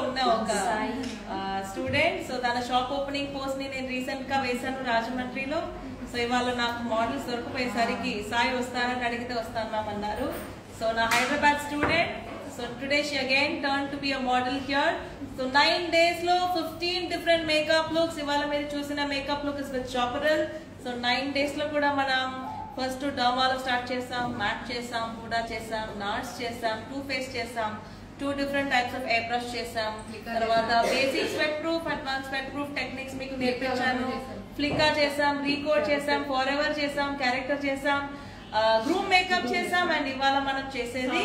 ఉన్న ఒక student. So తన షాప్ ఓపెనింగ్ పోస్ట్ ని నేను రీసెంట్ గా వేశాను రాజమండ్రిలో. సో ఇవాళ నాకు మోడల్స్ దొరికిపోయేసరికి సాయి వస్తానని అడిగితే వస్తాను మ్యామ్ అన్నారు. సో నా Hyderabad student. So today she again turned to be a model here. So 9 days lo 15 different makeup looks. Ivala meer chusina makeup look is with Choparel. So 9 days lo kuda manam first derma lo start chesam, matte chesam, huda chesam, NARS chesam, two face chesam, two different types of airbrush chesam. Tarvata basic sweat proof, advanced sweat proof techniques meeku nerpinchanu. Flicker chesam, recoat chesam, forever chesam, character chesam. Groom makeup చేసాం and ఇవాళ మనం చేసేది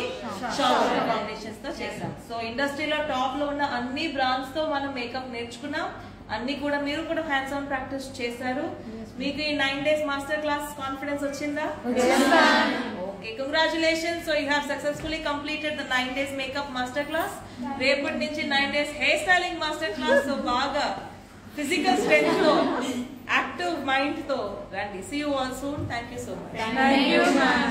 shop foundations తో చేసాం. So ఇండస్ట్రీలో top లో ఉన్న అన్ని బ్రాండ్స్ తో మనం మేకప్ నేర్చుకున్నాం. అన్ని కూడా మీరు కూడా హ్యాండ్స్ ఆన్ ప్రాక్టీస్ చేశారు. మీకు ఈ 9 days మాస్టర్ క్లాస్ కాన్ఫిడెన్స్ వచ్చిందా? Okay, congratulations. So you have successfully completed the 9 days makeup master class. రేపటి నుంచి 9 days hair styling master class. So బాగా ఫిజికల్ స్ట్రెంగ్త్ తో యాక్టివ్ మైండ్ తో రండి. See you all soon. Thank you so much. Thank you, ma'am.